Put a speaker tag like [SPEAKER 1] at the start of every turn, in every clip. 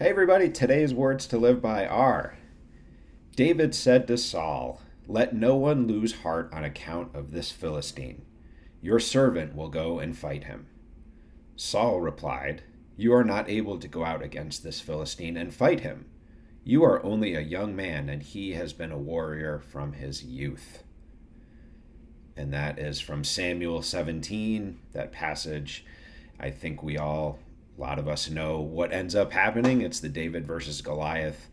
[SPEAKER 1] Hey everybody, today's words to live by are: David said to Saul, "Let no one lose heart on account of this Philistine. Your servant will go and fight him." Saul replied, "You are not able to go out against this Philistine and fight him. You are only a young man, and he has been a warrior from his youth." And that is from Samuel 17, that passage. I think a lot of us know what ends up happening. It's the David versus Goliath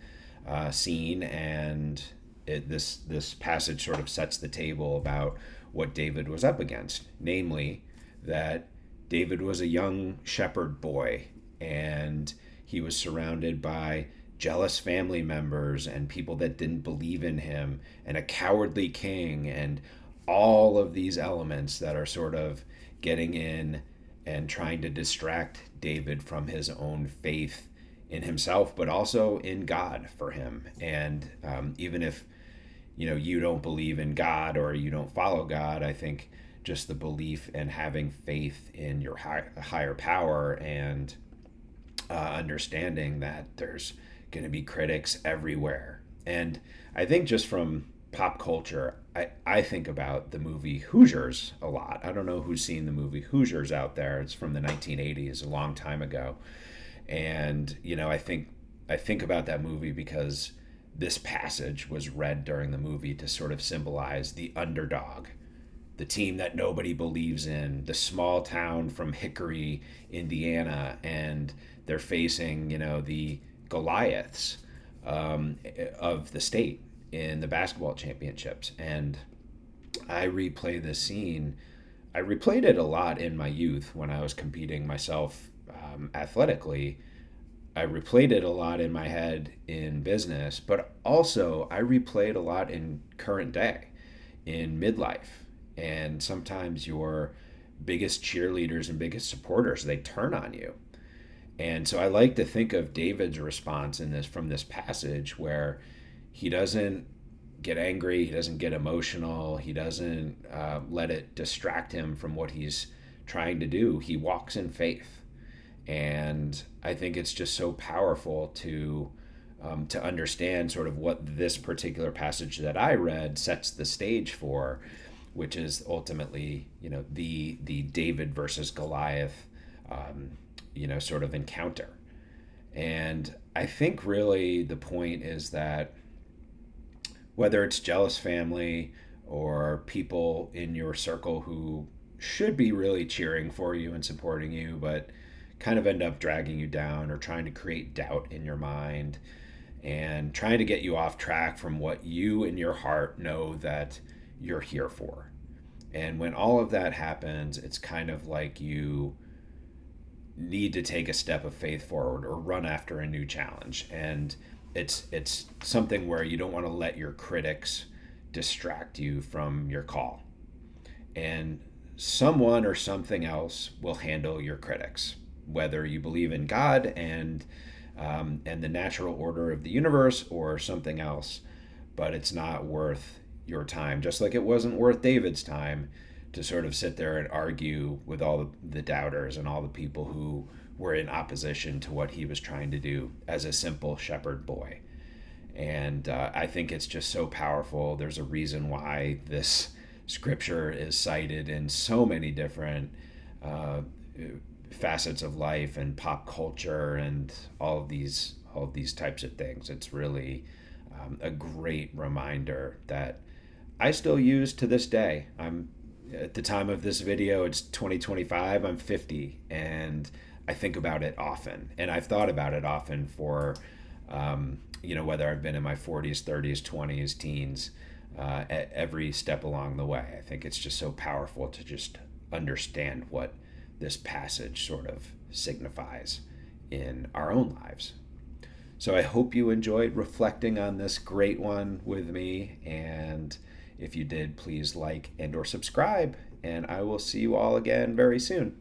[SPEAKER 1] scene, and this passage sort of sets the table about what David was up against, namely that David was a young shepherd boy, and he was surrounded by jealous family members and people that didn't believe in him, and a cowardly king, and all of these elements that are sort of getting in and trying to distract David from his own faith in himself, but also in God for him. And even if you don't believe in God or you don't follow God, I think just the belief and having faith in your higher power and understanding that there's going to be critics everywhere. And I think just from pop culture, I think about the movie Hoosiers a lot. I don't know who's seen the movie Hoosiers out there. It's from the 1980s, a long time ago. And, I think about that movie because this passage was read during the movie to sort of symbolize the underdog, the team that nobody believes in, the small town from Hickory, Indiana, and they're facing, the Goliaths of the state in the basketball championships. And I replay this scene. I replayed it a lot in my youth when I was competing myself athletically. I replayed it a lot in my head in business, but also I replayed a lot in current day, in midlife. And sometimes your biggest cheerleaders and biggest supporters, they turn on you. And so I like to think of David's response in this from this passage, where he doesn't get angry, he doesn't get emotional, he doesn't let it distract him from what he's trying to do. He walks in faith. And I think it's just so powerful to understand sort of what this particular passage that I read sets the stage for, which is ultimately, the David versus Goliath, sort of encounter. And I think really the point is that whether it's jealous family or people in your circle who should be really cheering for you and supporting you, but kind of end up dragging you down or trying to create doubt in your mind and trying to get you off track from what you in your heart know that you're here for. And when all of that happens, it's kind of like you need to take a step of faith forward or run after a new challenge. And it's something where you don't want to let your critics distract you from your call. And someone or something else will handle your critics, whether you believe in God and the natural order of the universe or something else. But it's not worth your time, just like it wasn't worth David's time to sort of sit there and argue with all the doubters and all the people who were in opposition to what he was trying to do as a simple shepherd boy. And I think it's just so powerful. There's a reason why this scripture is cited in so many different facets of life and pop culture and all of these types of things. It's really a great reminder that I still use to this day. I'm at the time of this video, it's 2025. I'm 50, and I think about it often, and I've thought about it often for whether I've been in my 40s, 30s, 20s, teens, at every step along the way. I think it's just so powerful to just understand what this passage sort of signifies in our own lives. So I hope you enjoyed reflecting on this great one with me, and if you did, please like and or subscribe, and I will see you all again very soon.